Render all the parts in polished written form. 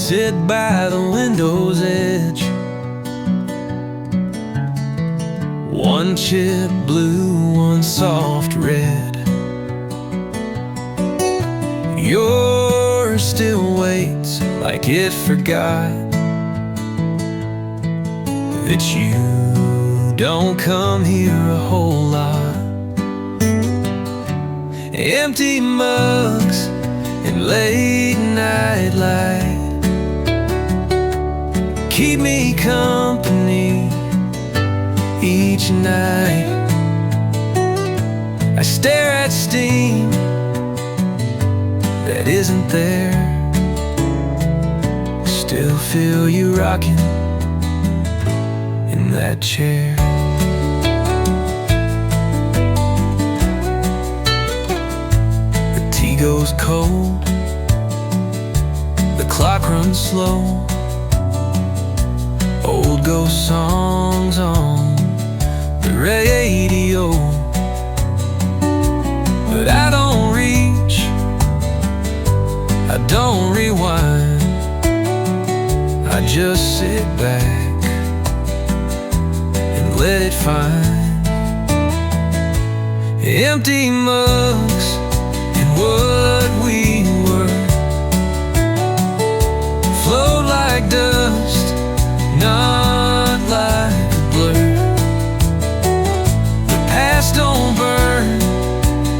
sit by the window's edge. One chip blue, one soft red. Yours still waits like it forgot that you don't come here a whole lot. Empty mugs and late night light keep me company each night. I stare at steam that isn't there. Still feel you rocking in that chair. The tea goes cold, the clock runs slow. Old ghost songs on the radio, but I don't reach, I don't rewind. I just sit back and let it find. Empty mugs and what we were float like dust, not like a blur. The past don't burn,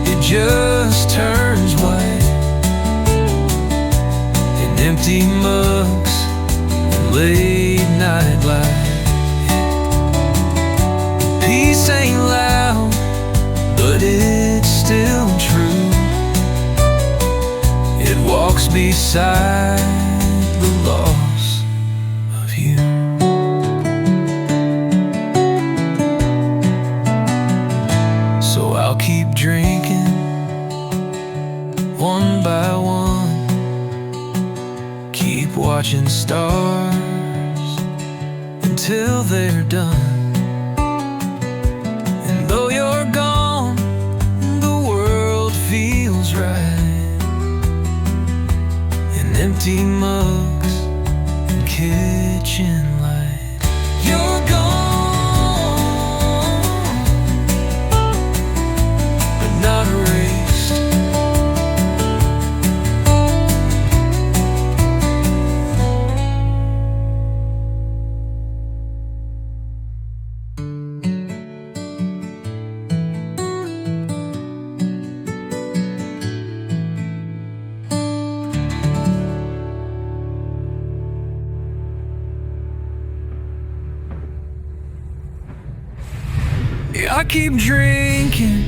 it just turns white. In empty mugs and late night light. Peace ain't loud, but it's still true. It walks beside the loss of you. So I'll keep drinking one by one, keep watching stars until they're done. And though you're gone, the world feels right. In empty mugs and kitchen light. You're gone, but not erased. I keep drinking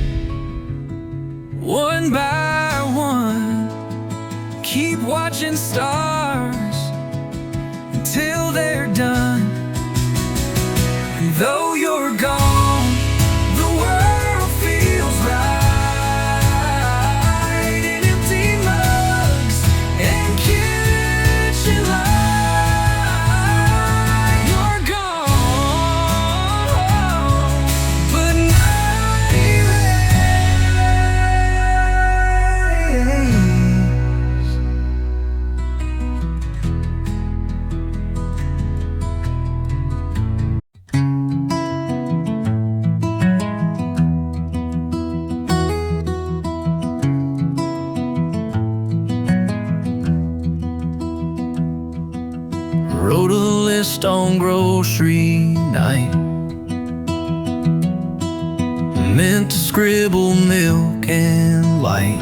one by one, keep watching stars until they're done. And though you're gone, the world feels right. In empty mugs and kitchen light. You're gone, but not erased. Wrote a list on grocery night, meant to scribble milk and light,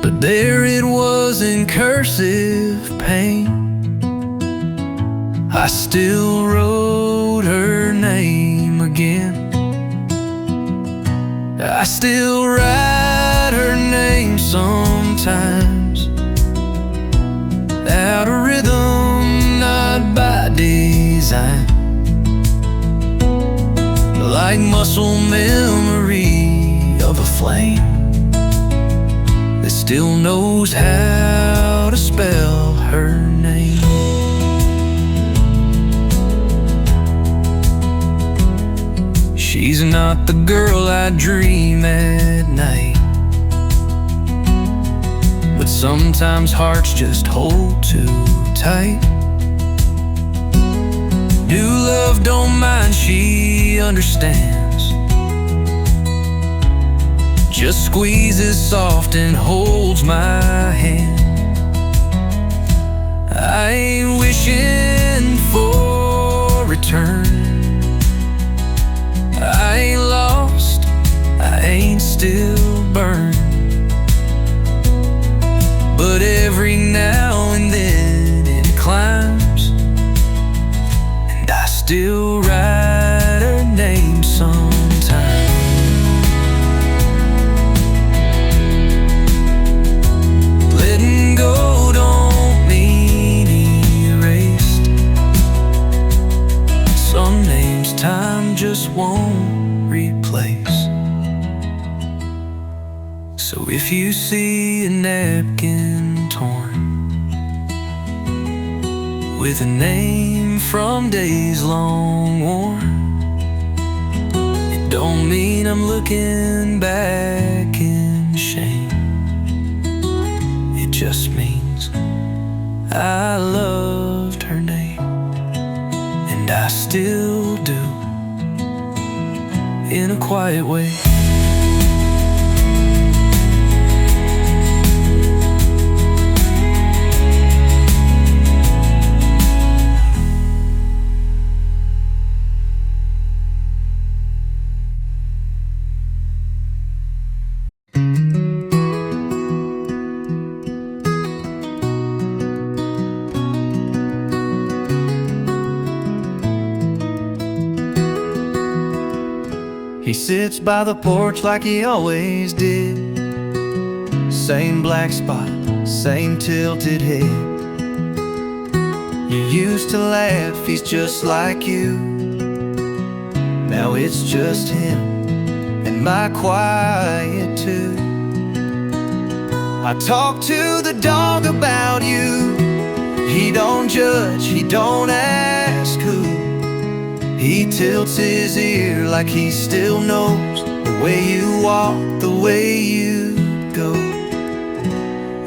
but there it was in cursive paint. I still wrote her name again. I still write her name sometimes, out of rhythm, not by design. Like muscle memory of a flame that still knows how to spell her name. She's not the girl I dream at night, but Sometimes hearts just hold too tight. New love don't mind, she understands. Just squeezes soft and holds my hand. I ain't wishing for return. I ain't lost, I ain't still burned. But every now and then it climbs, and I still write her name sometimes. Letting go don't mean erased. Some names time just won't replace. So if you see a napkin torn with a name from days long worn, it don't mean I'm looking back in shame. It just means I loved her name, and I still do, in a quiet way. He sits by the porch like he always did. Same black spot, same tilted head. You used to laugh, he's just like you. Now it's just him and my quiet too. I talk to the dog about you. He don't judge, he don't ask who. He tilts his ear like he still knows the way you walk, the way you go.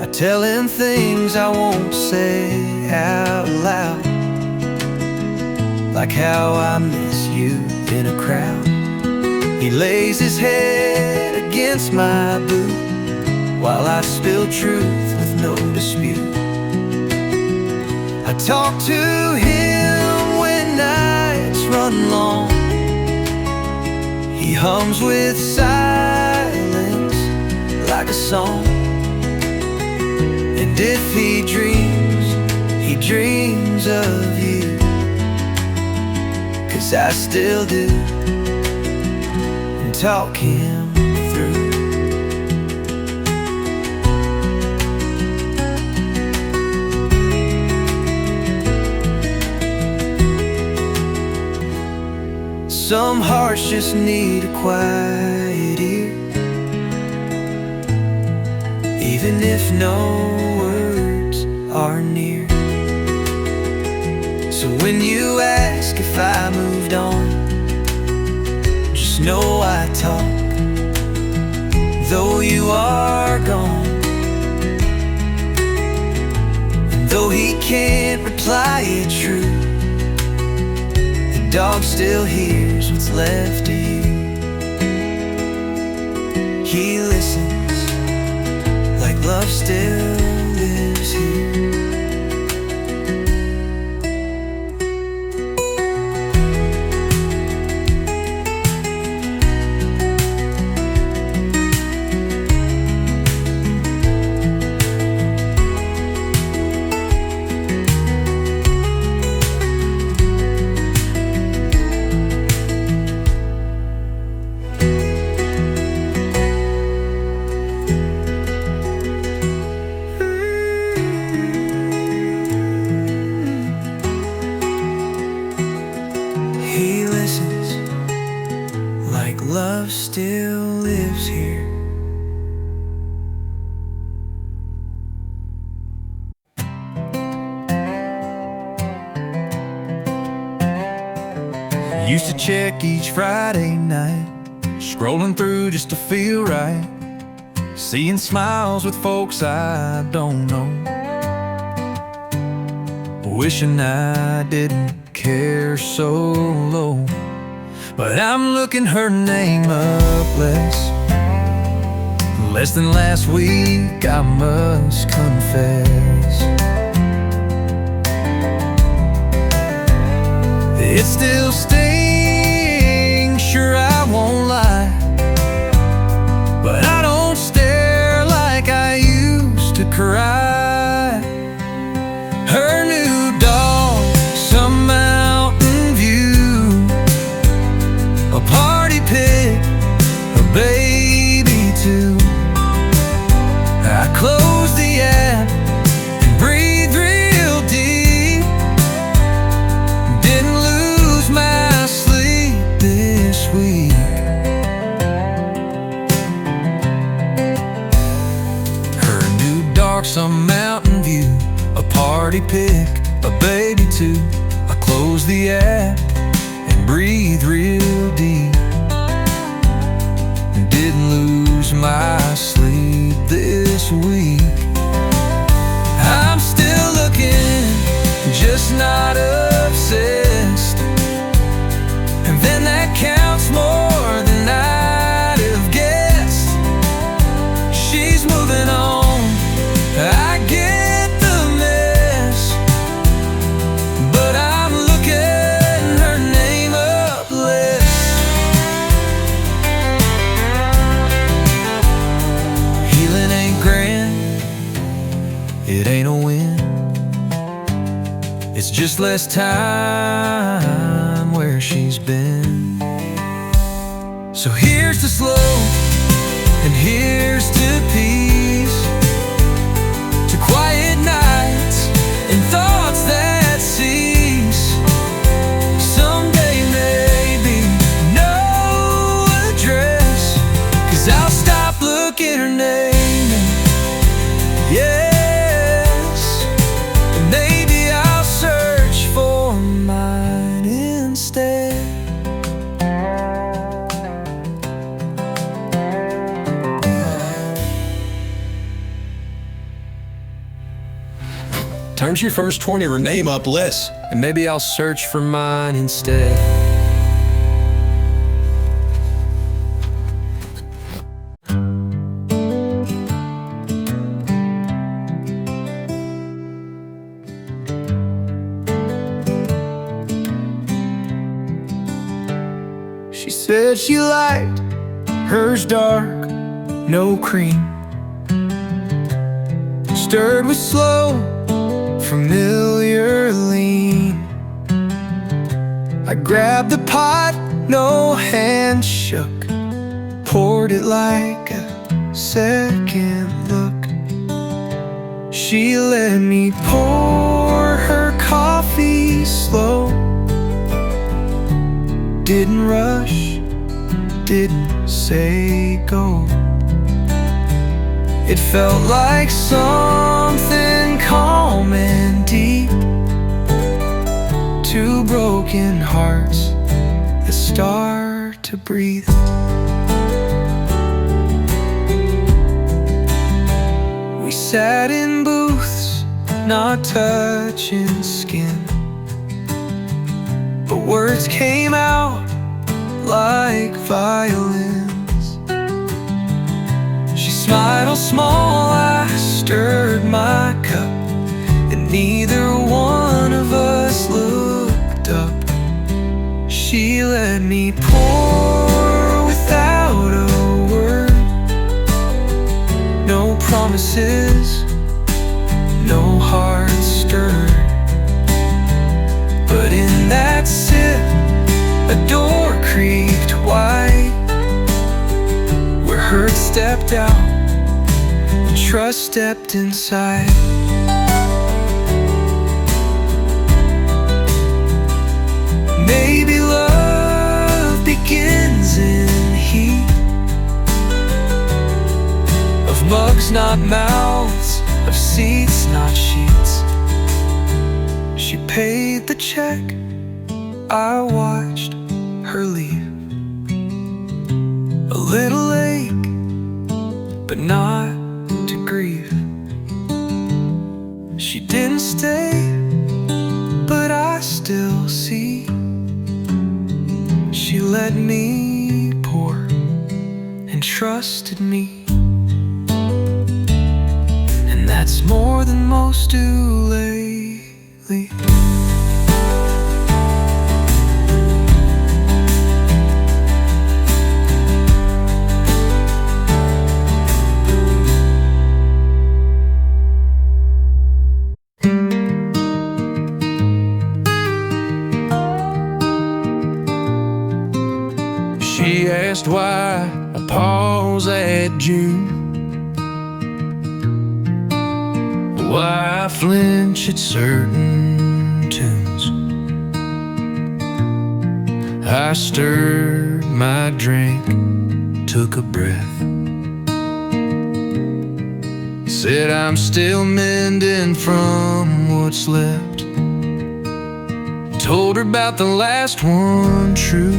I tell him things I won't say out loud, like how I miss you in a crowd. He lays his head against my boot while I spill truth with no dispute. I talk to him when nights run long. He hums with silence like a song. And if he dreams of you, 'cause I still do, and talk him through. Some hearts just need a quiet ear, even if no words are near. So when you ask if I moved on, just know I talk, though you are gone. And though he can't reply it true, dog still hears what's left of you. He listens like love still lives here. Love still lives here. Used to check each Friday night, scrolling through just to feel right. seeing smiles with folks I don't know, wishing I didn't care so low. But I'm looking her name up less than last week, I must confess. It's still stings, sure I won't lie, but I don't stare like I used to cry. Her new dog, some mountain view, a party pig, a baby too. I closed the app and breathed real deep. Didn't lose my sleep this week. Her new dog, some mountain view, a party pick, a baby too. I closed the app and breathed real deep. Didn't lose my sleep this week. I'm still looking, just not obsessed, and then that counts more than I'd have guessed. She's moving on, I get the mess, but I'm looking her name up less. Healing ain't grand, it ain't a win, it's just less time where she's been. So here's to slow, and here's to peace, to quiet nights and thoughts that cease. Someday maybe no address, 'cause I'll stop looking her name and yes, and maybe I'll search for mine instead. Times your first 20 or name up list. And maybe I'll search for mine instead. She said she liked hers dark, no cream, stirred with slow, familiar lean. I grabbed the pot, no hand shook, poured it like a second look. She let me pour her coffee slow, didn't rush, didn't say go. It felt like something calm and deep, two broken hearts that start to breathe. We sat in booths, not touching skin, but words came out like violins. She smiled small, I stirred my cup, and neither one of us looked up. She let me pour without a word, no promises, no heart stirred. But in that sip, a door creaked wide, where hurt stepped out and trust stepped inside. Maybe love begins in heat of mugs, not mouths, of seats, not sheets. She paid the check, I watched her leave. A little ache, but not She let me pour and trusted me, and that's more than most do lately. She asked why I pause at June, why I flinch at certain tunes. I stirred my drink, took a breath, said I'm still mending from what's left. Told her about the last one true.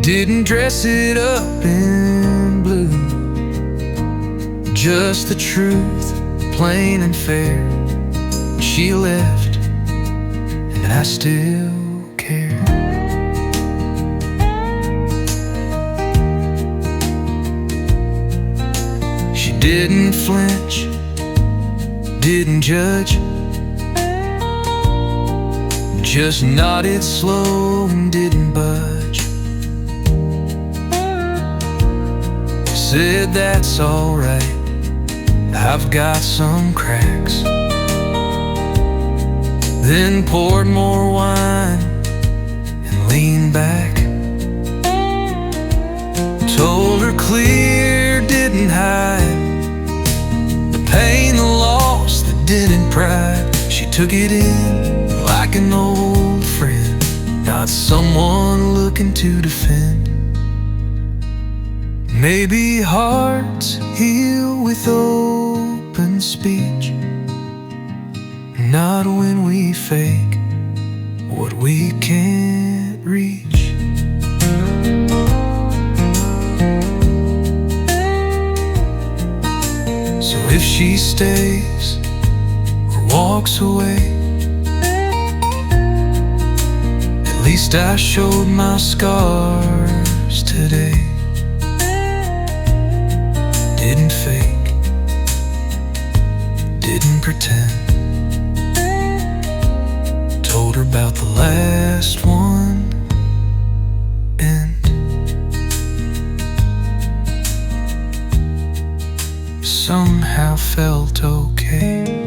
Didn't dress it up in blue, just the truth, plain and fair. She left, and I still care. She didn't flinch, didn't judge, just nodded slow and didn't budge. Said that's alright, I've got some cracks. Then poured more wine and leaned back. Told her clear, didn't hide the pain, the loss, the didn't pride. She took it in like an old friend, not someone looking to defend. Maybe hearts heal with open speech, not when we fake what we can't reach. So if she stays or walks away, at least I showed my scars today. Didn't fake, didn't pretend. Told her about the last one end. Somehow felt okay.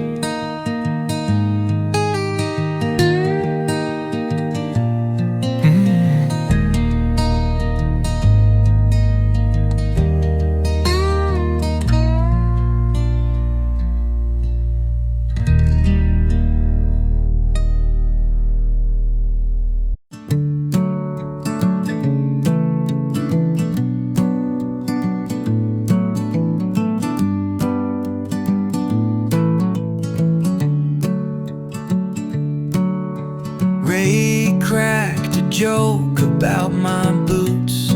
Ray cracked a joke about my boots.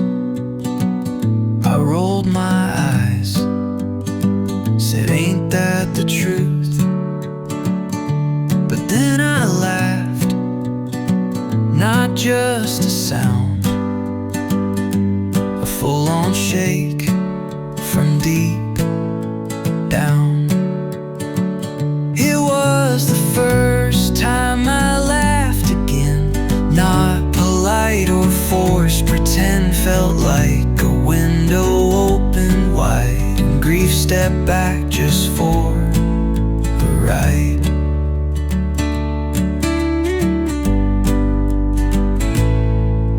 I rolled my eyes, said ain't that the truth? But then I laughed, not just a sound, a full-on shake from deep down. It was the first time I laughed again, not polite or forced, pretend. Felt like a window opened wide, and grief stepped back just for a ride.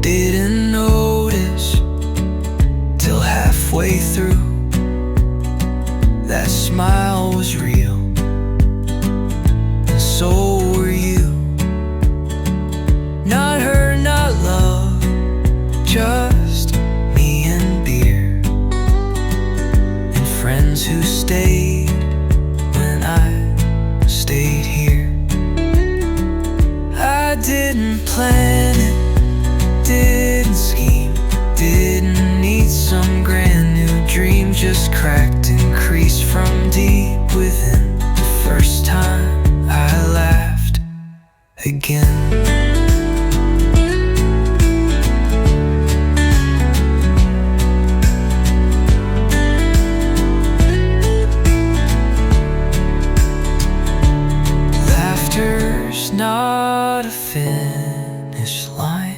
Didn't notice till halfway through, that smile was real, and so were you. Not her, not love, just me and beer, and friends who stayed when I stayed here. I didn't plan it, didn't scheme, didn't need some grand new dream, just cracked and creased from deep within the first time I laughed again. finish line.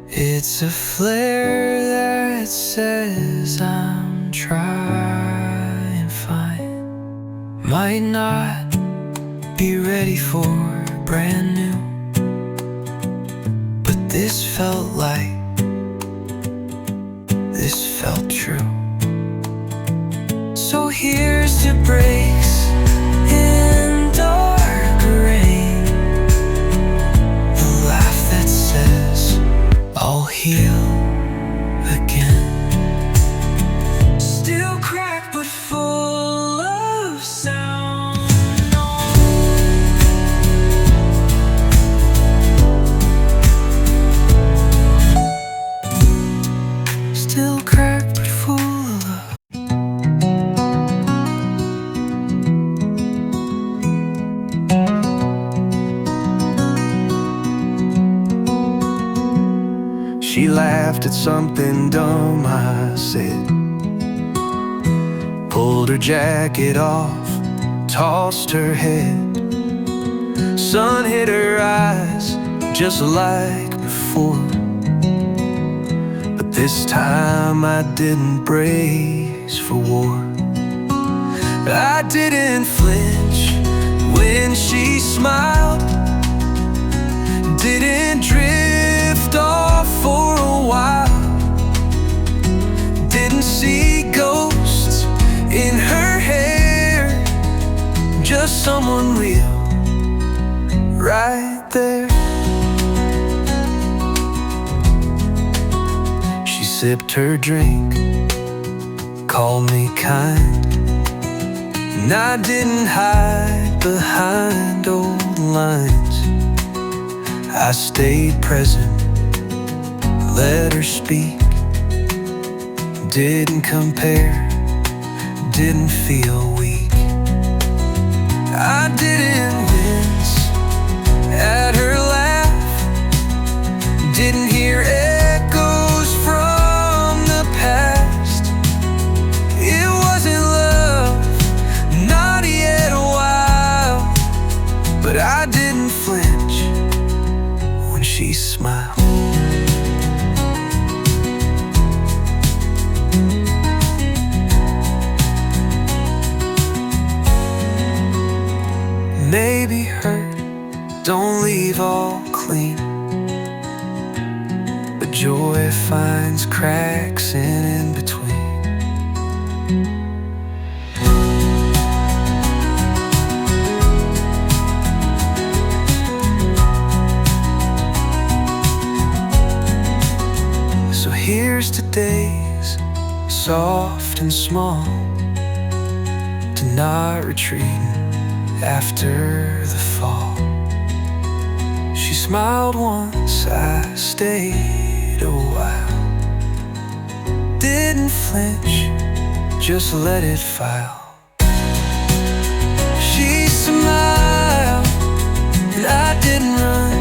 It's a flare that says I'm trying fine. Might not be ready for brand new, but this felt like, this felt true. So here's to breaks in dark rain, the laugh that says I'll heal again. Still cracked but full of sound. Still cracked but full of love. She laughed at something dumb I said, pulled her jacket off, tossed her head. Sun hit her eyes just like before, but this time I didn't brace for war. I didn't flinch when she smiled, didn't drift off for a while, didn't see ghosts in her hair, just someone real right there. She sipped her drink, called me kind, and I didn't hide behind old lines. I stayed present, let her speak, didn't compare, didn't feel weak. I didn't wince at her laugh, didn't hear echoes from the past. It wasn't love, not yet a while, but I didn't flinch when she smiled. Maybe hurt don't leave all clean, but joy finds cracks in between. So here's to days soft and small, to not retreating after the fall. She smiled once, I stayed a while, didn't flinch, just let it file. She smiled, and I didn't run.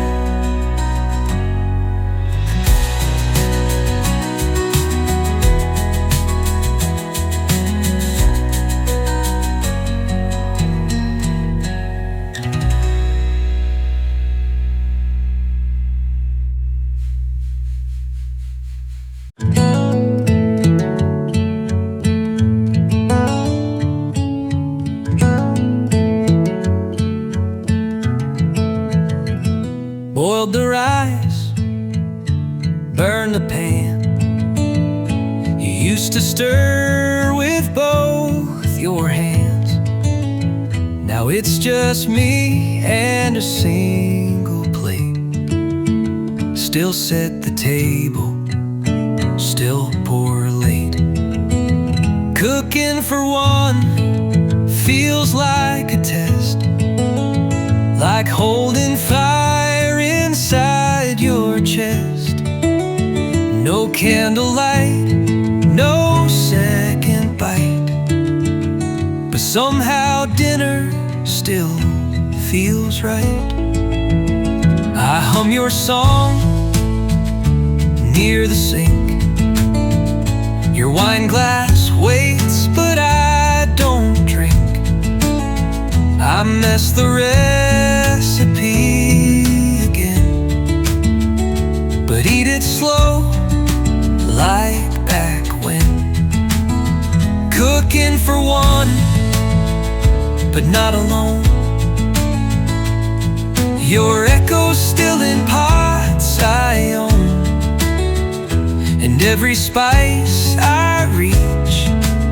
Boiled the rice, burned the pan. You used to stir with both your hands. Now it's just me and a single plate. Still set the table, still pour late. Cooking for one feels like a test, like holding fire inside your chest. No candlelight, no second bite, but somehow dinner still feels right. I hum your song near the sink. Your wine glass waits, but I don't drink. I mess the recipe again. made it slow, like back when. Cooking for one, but not alone. Your echo's still in pots I own, and every spice I reach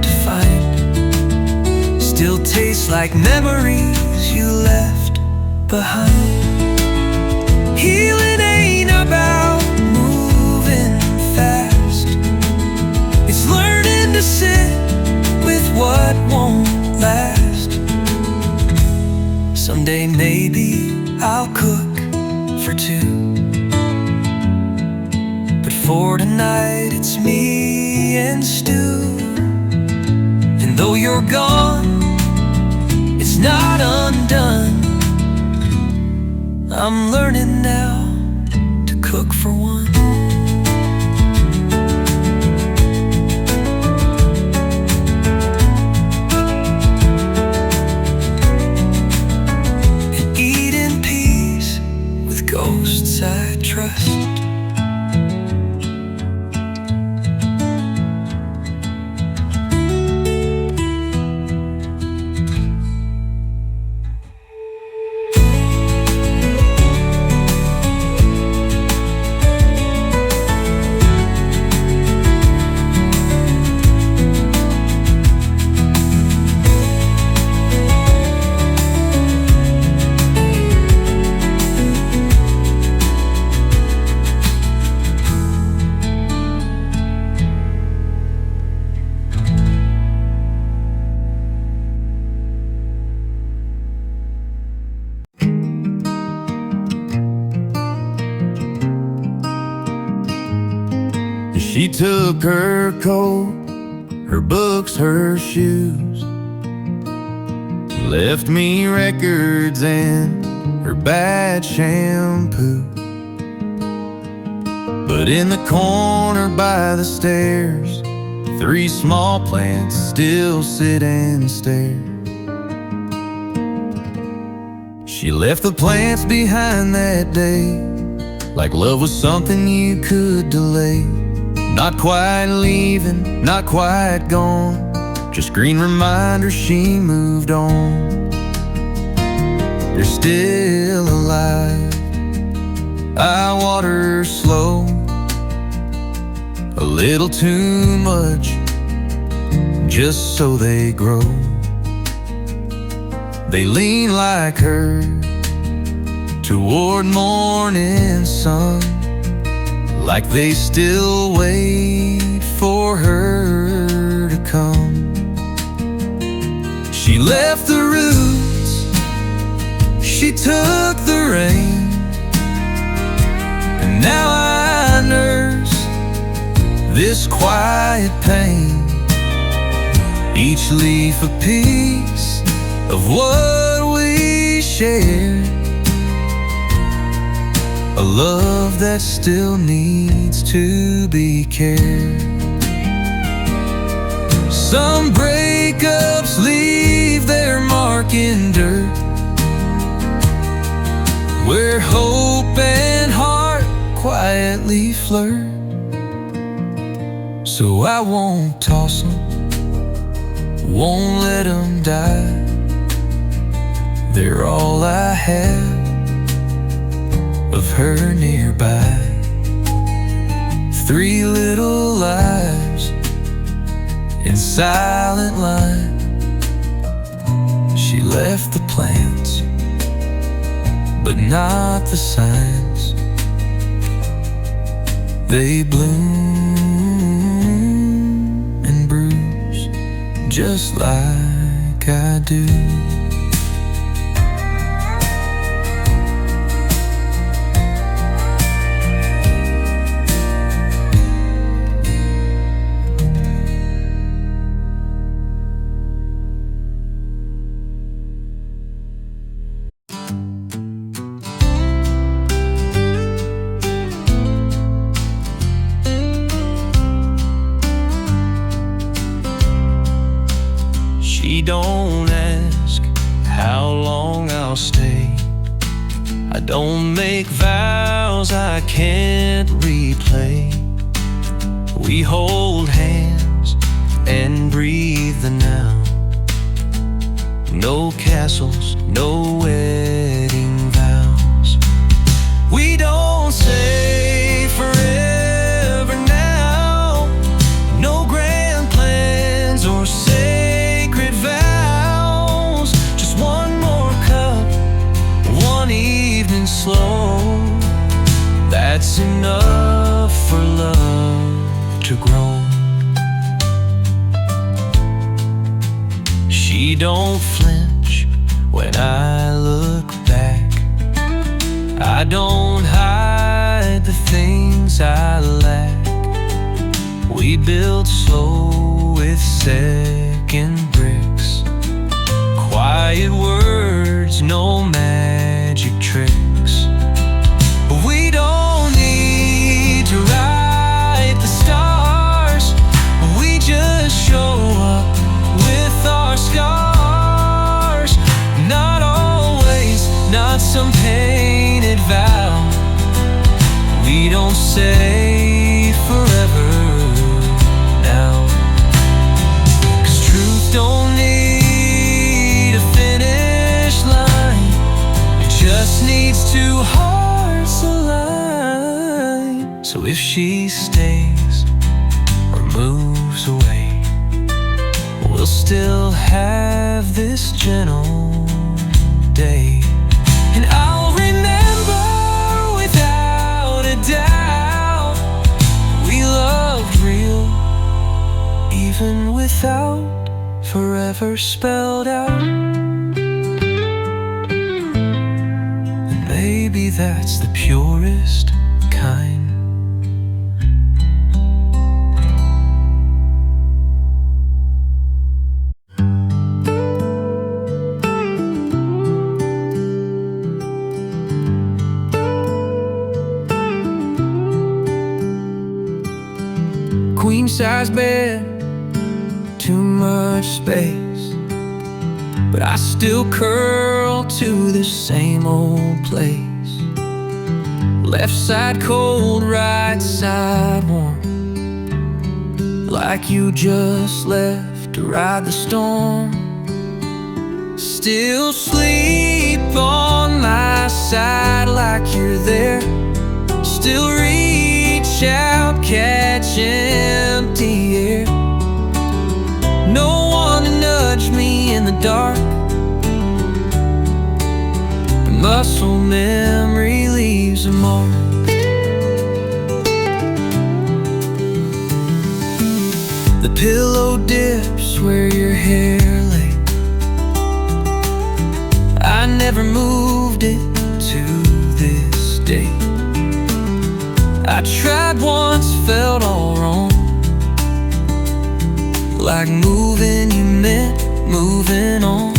to find still tastes like memories you left behind. Healing ain't about moving fast, it's learning to sit with what won't last. Someday maybe I'll cook for two, but for tonight it's me and Stu. And though you're gone, it's not undone. I'm learning now to cook for one. And eat in peace with ghosts I trust. She took her coat, her books, her shoes, left me records and her bad shampoo. But in the corner by the stairs, 3 small plants still sit and stare. She left the plants behind that day, like love was something you could delay. Not quite leaving, not quite gone, just green reminders she moved on. They're still alive, I water slow, a little too much, just so they grow. They lean like her toward morning sun, like they still wait for her to come. She left the roots, she took the rain, and now I nurse this quiet pain. Each leaf a piece of what we shared, a love that still needs to be cared. Some breakups leave their mark in dirt, where hope and heart quietly flirt. So I won't toss them, won't let them die. They're all I have of her nearby. 3 little lives in silent line. She left the plants, but not the signs. They bloom and bruise just like I do. She don't ask, I can't replay. We hold hands and breathe the now. No castles, no wedding vows. We don't say forever now. No grand plans or sacred vows. Just one more cup, one evening slow. That's enough for love to grow. She don't flinch when I look back. I don't hide the things I lack. We build slow with second bricks. Quiet words, no magic tricks. But we don't need to write the stars. We just show up with our scars. Not always, not some painted vow. We don't say forever now. 'Cause truth don't need a finish line. It just needs two hearts aligned. So if she stays or moves away, we'll still have this gentle day. And I'll remember without a doubt, we loved real, even without forever spelled out. And maybe that's the purest kind. Queen-size bed, too much space, but I still curl to the same old place. Left side cold, right side warm, like you just left to ride the storm. Still sleep on my side like you're there. Still reach out, catch empty air. No one to nudge me in the dark. The muscle memory leaves a mark. The pillow dips where your hair lay. I never moved it to this day. I tried once, felt all wrong. Like moving, you meant moving on.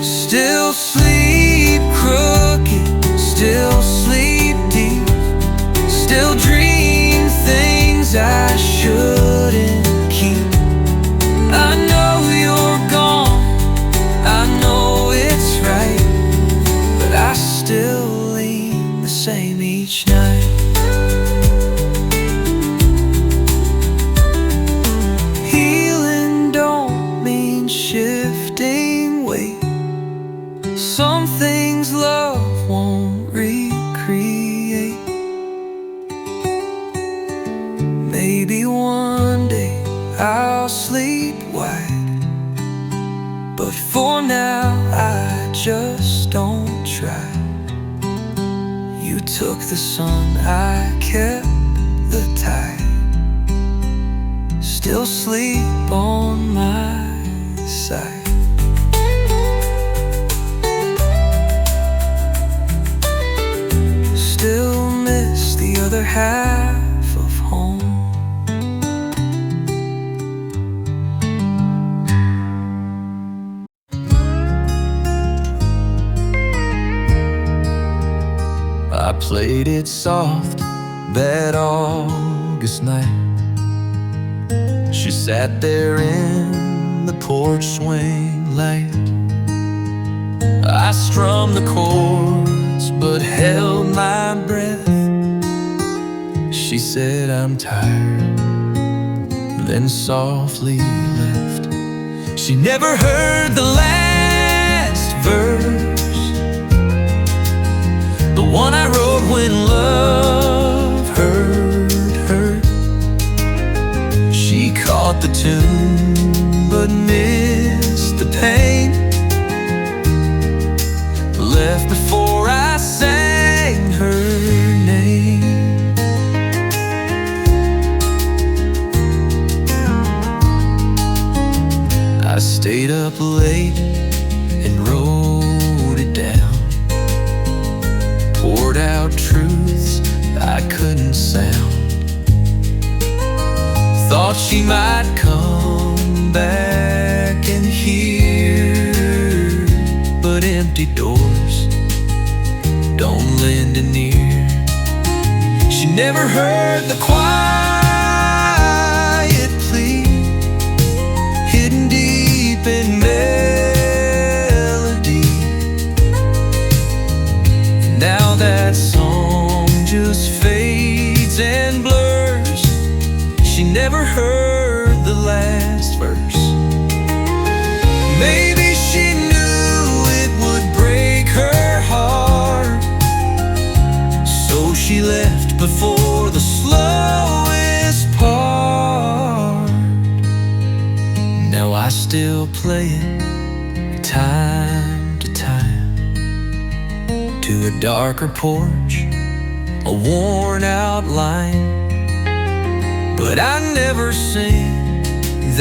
Still sleep crooked, still sleep deep. Still dream things I shouldn't keep. I know you're gone, I know it's right, but I still lean the same each night. Healing don't mean shifting weight. Some things love won't recreate. Maybe one day I'll sleep wide, but for now I just don't try. You took the sun, I kept the tide. Still sleep on my side. Still miss the other half of home. I played it soft that August night. She sat there in the porch swing light. I strummed the chords once, but held my breath. She said, "I'm tired," then softly left. She never heard the last verse, the one I wrote when love hurt her. She caught the tune but missed the pain, left before I sang her name. I stayed up late and wrote it down, poured out truths I couldn't sound. Thought she might come back and hear, but empty doors don't lend an ear. She never heard the quiet plea hidden deep in melody. And now that song just fades and blurs. She never heard the last verse. Maybe she knew it would break her heart, so she left before the slowest part. Now I still play it time to time, to a darker porch, a worn out line. But I never sing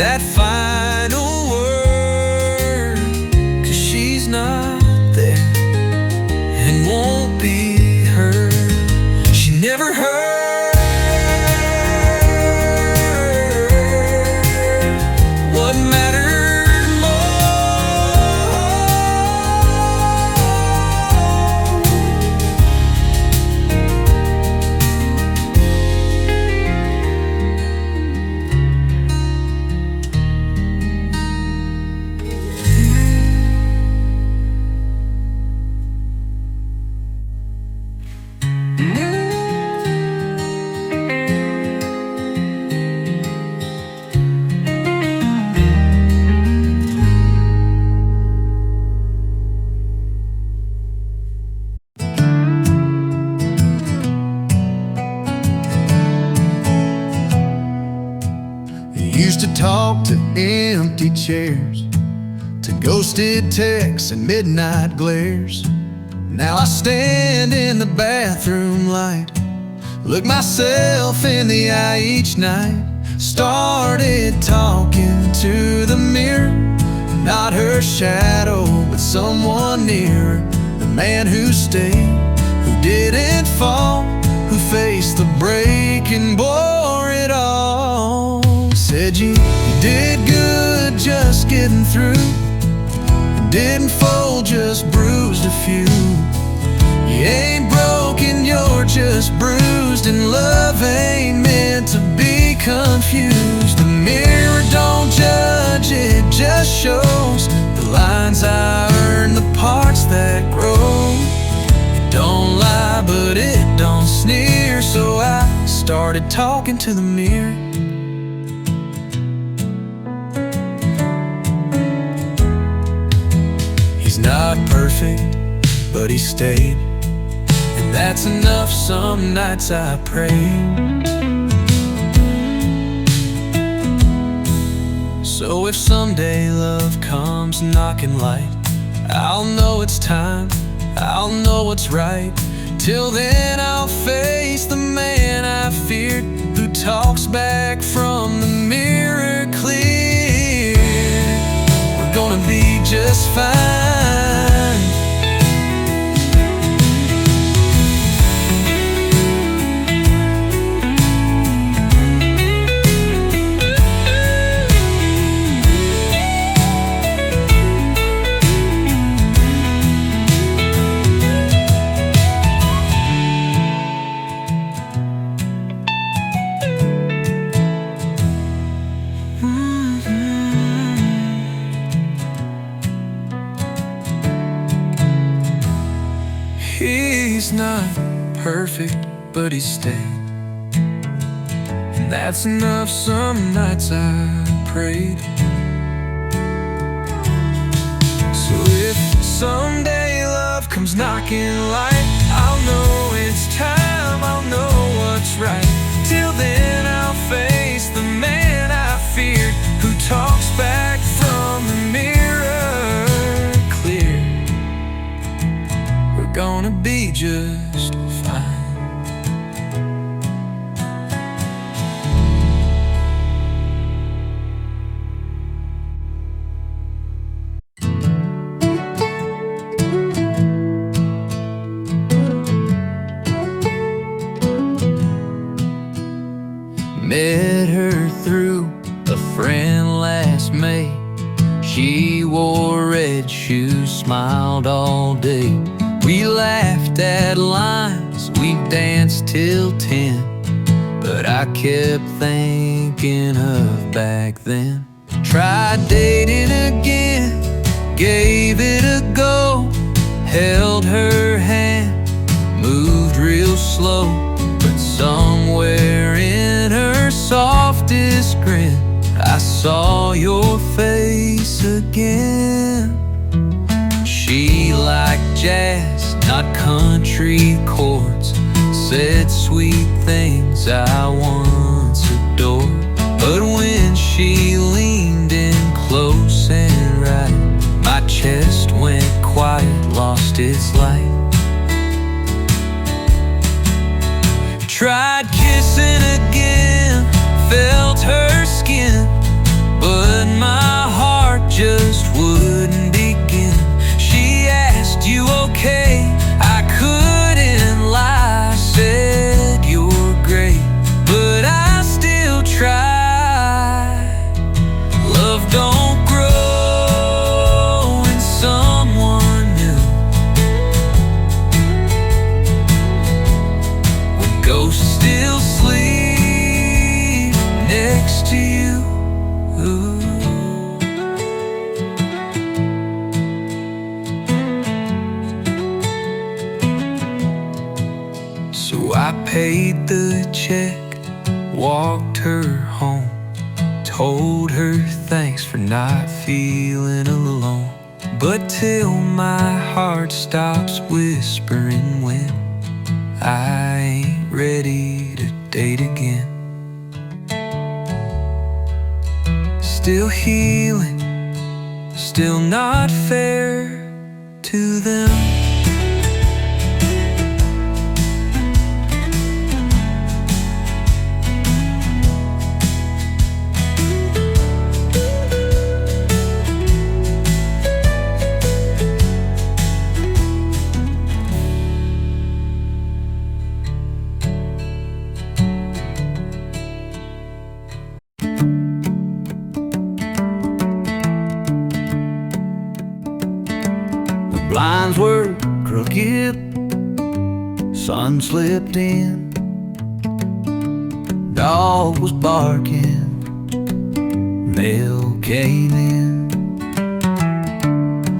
that final word, 'cause she's not there and won't be heard. She never heard what mattered most. Used to talk to empty chairs, to ghosted texts and midnight glares. Now I stand in the bathroom light, look myself in the eye each night. Started talking to the mirror, not her shadow, but someone nearer. The man who stayed, who didn't fall, who faced the break and bore it all. Said you did good just getting through, didn't fold, just bruised a few. You ain't broken, you're just bruised, and love ain't meant to be confused. The mirror don't judge, it just shows the lines I earn, the parts that grow. It don't lie, but it don't sneer, so I started talking to the mirror. He's not perfect, but he stayed, and that's enough. Some nights I pray. So if someday love comes knocking light, I'll know it's time, I'll know what's right. Till then I'll face the man I feared, who talks back from the mirror clear. We're gonna be just fine. perfect, but he stayed. And that's enough. Some nights I prayed. So if someday love comes knocking light, I'll know it's time, I'll know what's right. Till then I'll face the man I feared, who talks back from the mirror clear. We're gonna be just fine. Met her through a friend last May. She wore red shoes, smiled all day. We laughed at lines, we danced till 10. But I kept thinking of back then. Tried dating again, gave it a go. Held her hand, moved real slow. But somewhere in her softest grin, I saw your face again. She liked jazz, not country chords. Said sweet things I once adored. But when she leaned in close and right, my chest went quiet, lost its light. Tried kissing again, felt her skin, but my heart just wouldn't begin. She asked, "You okay?" I couldn't lie, said, "You're great," but I still tried. Love don't grow in someone new. When ghosts still sleep next to you. So I paid the check, walked her home, told her thanks for not feeling alone. But till my heart stops whispering when I ain't ready to date again. Still healing, still not fair to them. Blinds were crooked, sun slipped in, dog was barking, mail came in.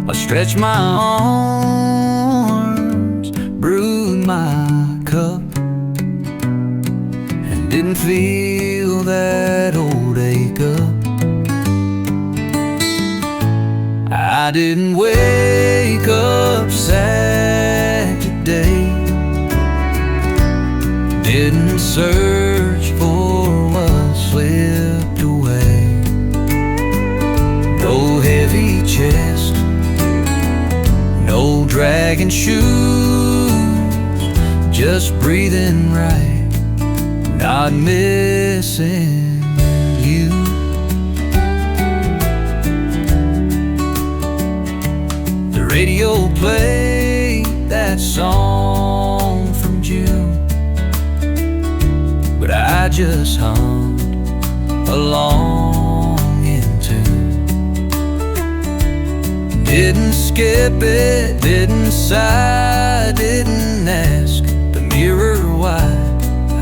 I stretched my arms, brewed my cup, and didn't feel that old ache up. I didn't wake up Saturday, didn't search for what slipped away. No heavy chest, no dragging shoes, just breathing right, not missing you. Radio played that song from June, but I just hummed along in tune. Didn't skip it, didn't sigh, didn't ask the mirror why.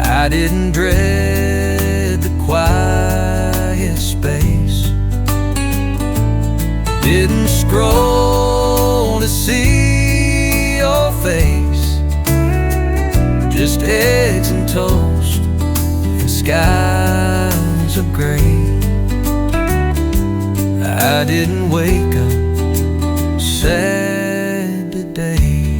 I didn't dread the quiet space, didn't scroll to see your face, toast and skies of gray. I didn't wake up sad today.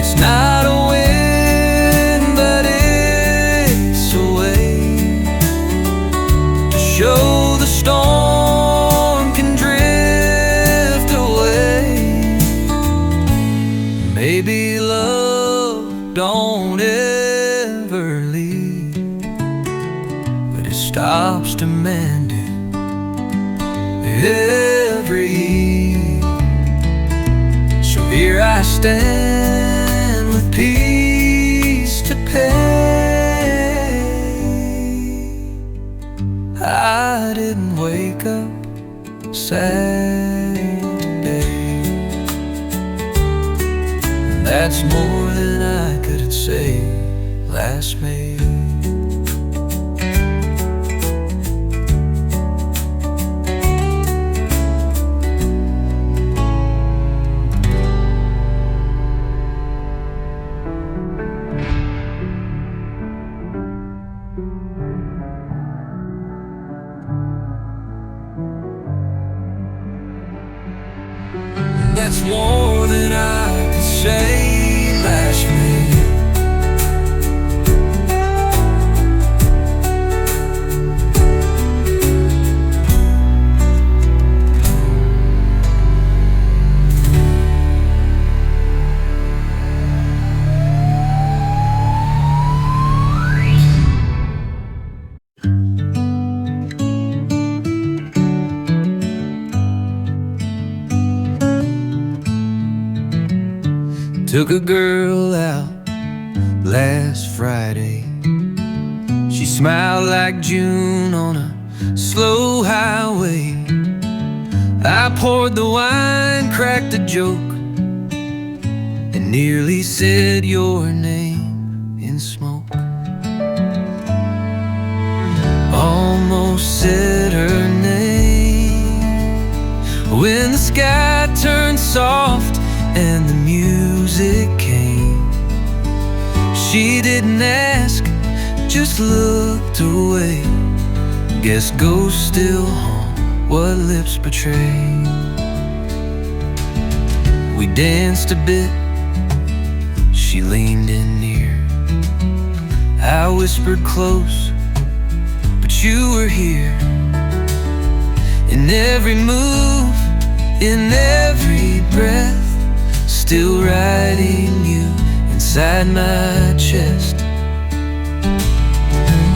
It's not a win, but it's a way to show the storm can drift away. Maybe love don't ever leave, but it stops demanding every eve. So here I stand with peace to pay. I didn't wake up sad today. That's more than I could say last May. That's more than I could say last May. Took a girl out last Friday. She smiled like June on a slow highway. I poured the wine, cracked a joke, and nearly said your name in smoke. Almost said her name when the sky turned soft and the music came. She didn't ask, just looked away. Guess ghosts still haunt what lips betray. We danced a bit, she leaned in near. I whispered close, but you were here. In every move, in every breath, still writing you inside my chest.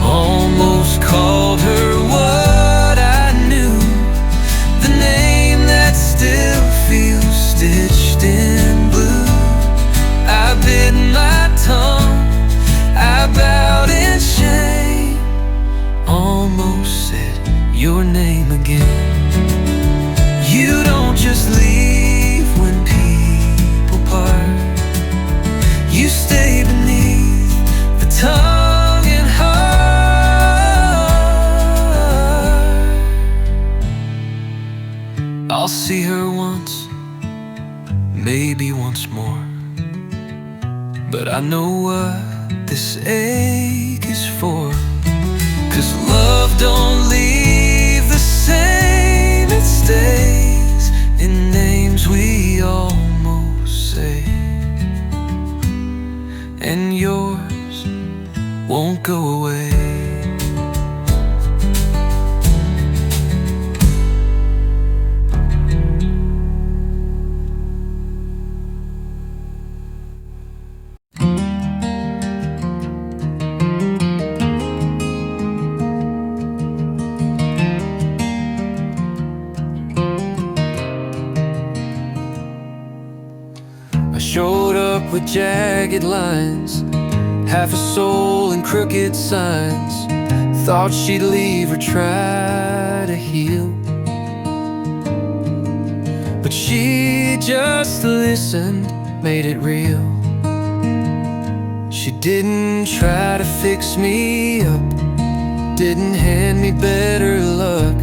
Almost called her what I knew, the name that still feels stitched in blue. I bit my tongue, I bowed in shame, almost said your name again. You don't just leave when people part, you stay beneath the tongue and heart. I'll see her once, maybe once more, but I know what this ache is for. 'Cause love don't leave the same, it stays in names we almost say. And yours won't go away. Showed up with jagged lines, half a soul and crooked signs. Thought she'd leave or try to heal, but she just listened, made it real. She didn't try to fix me up, didn't hand me better luck.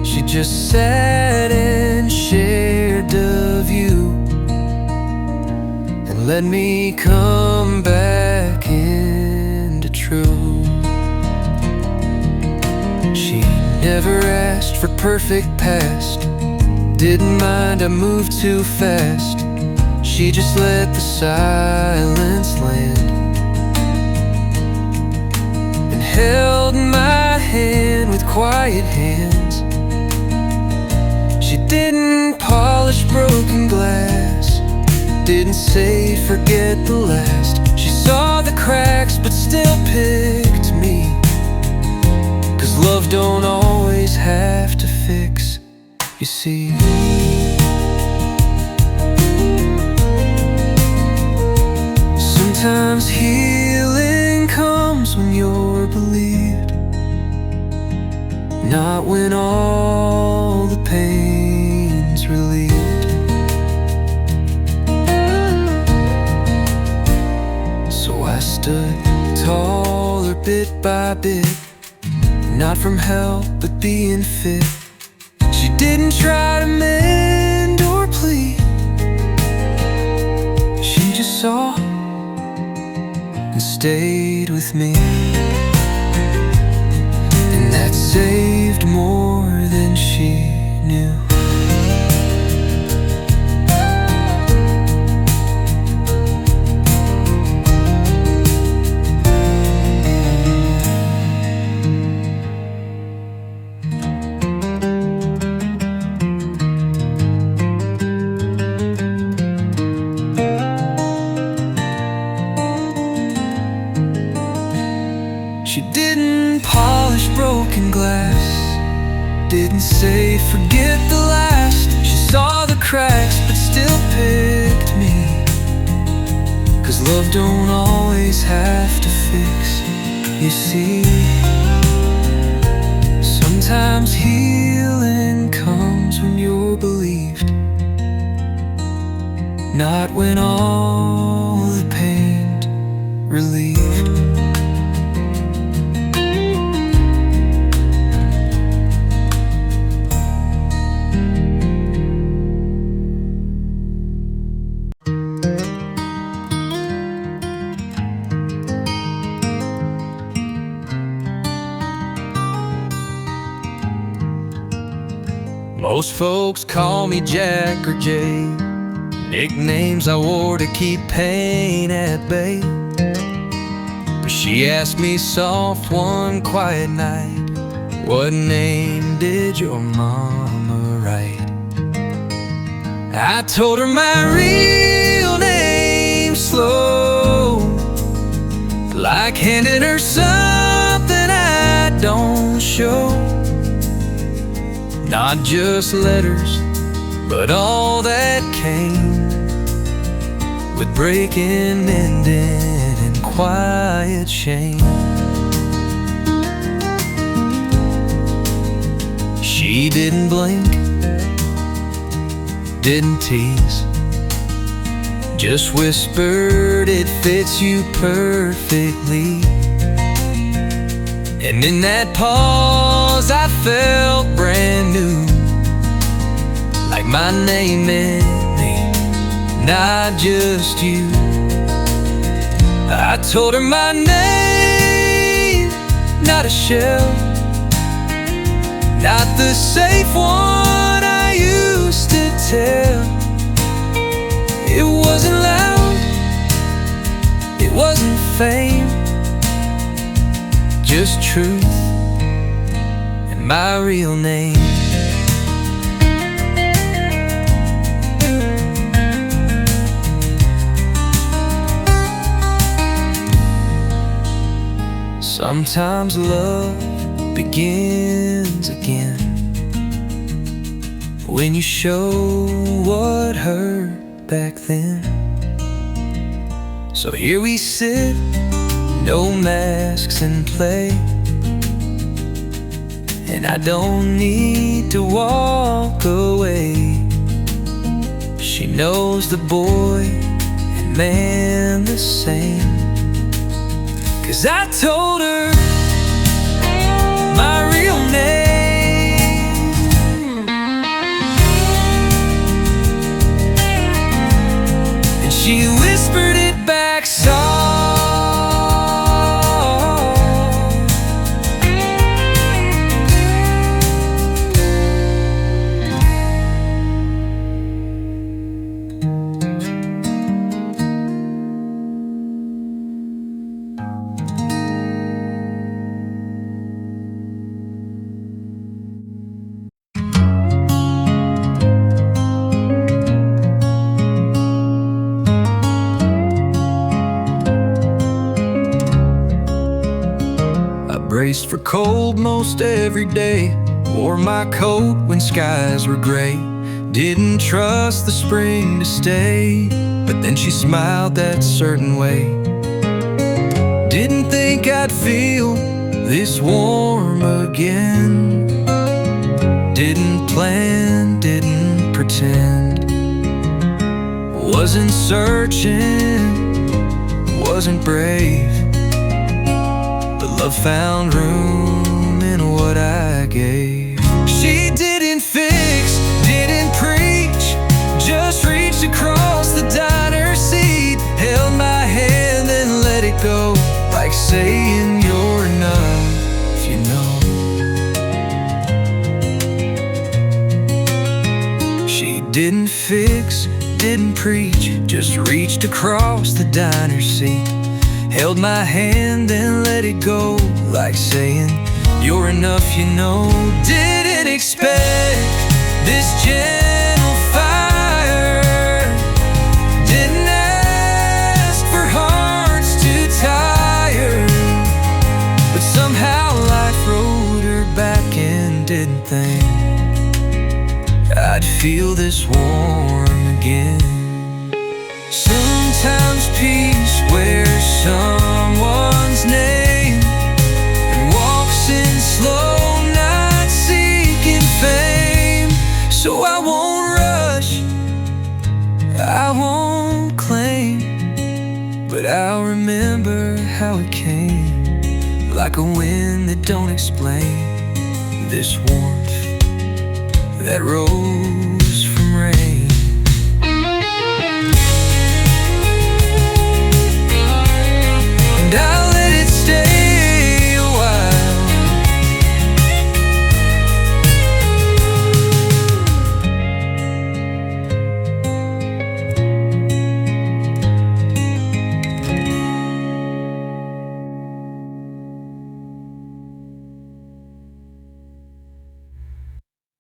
She just sat and shared the view. let me come back into truth. She never asked for perfect past, didn't mind I moved too fast. She just let the silence land and held my hand with quiet hands. She didn't polish broken glass, didn't say forget the last. She saw the cracks but still picked me, 'cause love don't always have to fix, you see. Sometimes healing comes when you're believed, not when all the pain's relieved. So I stood taller bit by bit, not from help but being fit. She didn't try to mend or plead, she just saw and stayed with me. And that saved more than she knew. She didn't polish broken glass, didn't say forget the last. She saw the cracks but still picked me, 'cause love don't always have to fix, you see. Sometimes healing comes when you're believed, not when all the pain's relieved. Most folks call me Jack or Jay, nicknames I wore to keep pain at bay. But she asked me soft one quiet night, what name did your mama write? I told her my real name slow, like handing her something I don't show. Not just letters, but all that came with breaking, mending, and quiet shame. She didn't blink, didn't tease, just whispered it fits you perfectly. And in that pause I felt brand new, like my name meant me, not just you. I told her my name, not a shell, not the safe one I used to tell. It wasn't loud, it wasn't fame, just truth and my real name. Sometimes love begins again when you show what hurt back then. So here we sit, no masks in play, and I don't need to walk away. She knows the boy and man the same, 'cause I told her my real name. And she whispered back song. Braced for cold most every day, wore my coat when skies were gray. Didn't trust the spring to stay, but then she smiled that certain way. Didn't think I'd feel this warm again. Didn't plan, didn't pretend. Wasn't searching, wasn't brave. Love found room in what I gave. She didn't fix, didn't preach, just reached across the diner seat, held my hand and let it go, like saying you're enough, you know. She didn't fix, didn't preach, just reached across the diner seat, held my hand and let it go, like saying, you're enough, you know. Didn't expect this gentle fire, didn't ask for hearts too tired, but somehow life rode her back and didn't think I'd feel this warm again. Sometimes peace wears someone's name and walks in slow, not seeking fame. So I won't rush, I won't claim, but I'll remember how it came, like a wind that don't explain, this warmth that rose from rain. And I'll let it stay a while.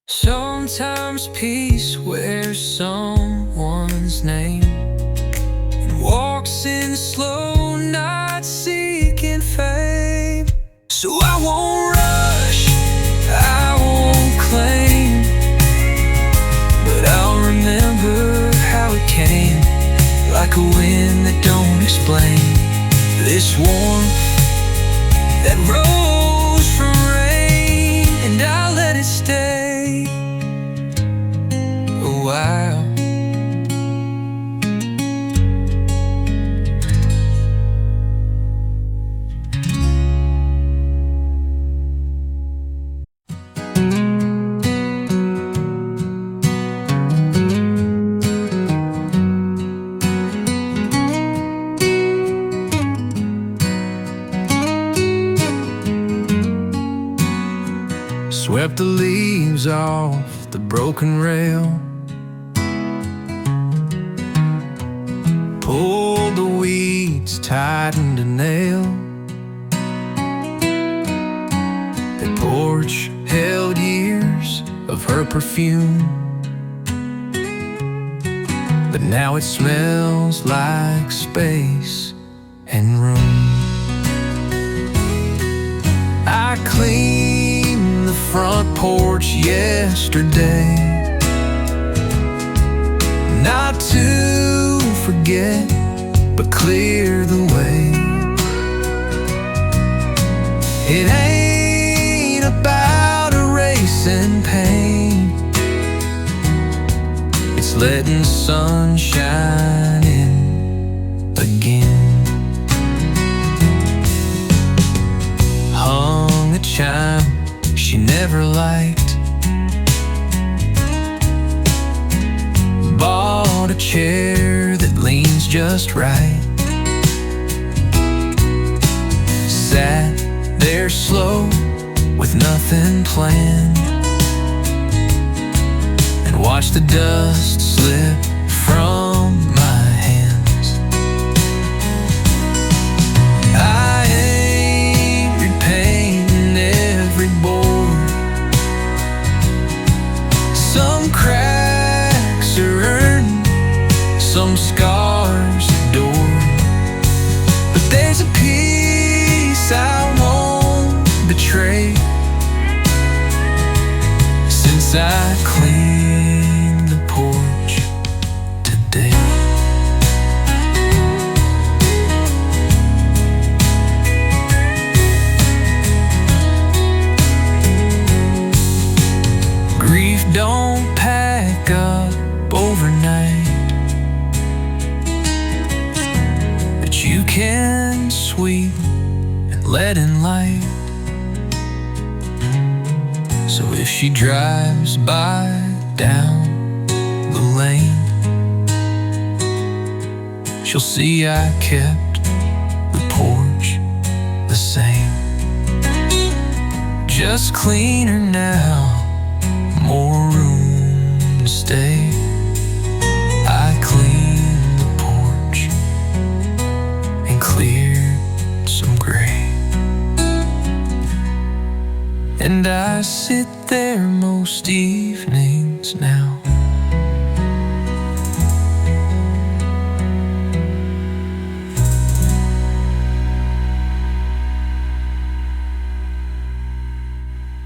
Sometimes peace wears someone's name and walks in slow, not seeking fame. So I won't rush, I won't claim, but I'll remember how it came, like a wind that don't explain, this warmth that rose from rain. And I'll let it stay a while. Swept the leaves off the broken rail, pulled the weeds, tightened a nail. The porch held years of her perfume, but now it smells like space and room. I cleaned the front porch yesterday, not to forget, but clear the way. It ain't about erasing pain, it's letting sun shine in again. Hung a chime she never liked, bought a chair that leans just right, there slow with nothing planned, and watch the dust slip from my hands. I ain't repainting every board. Some cracks are earned, some scars adore, but there's a piece I won't betray since I cleaned the porch today. Grief don't pack up overnight, but you can sweep and let in light. So if she drives by down the lane, she'll see I kept the porch the same. Just cleaner now, more room to stay. I cleaned the porch and cleared some gray, and I sit there most evenings now,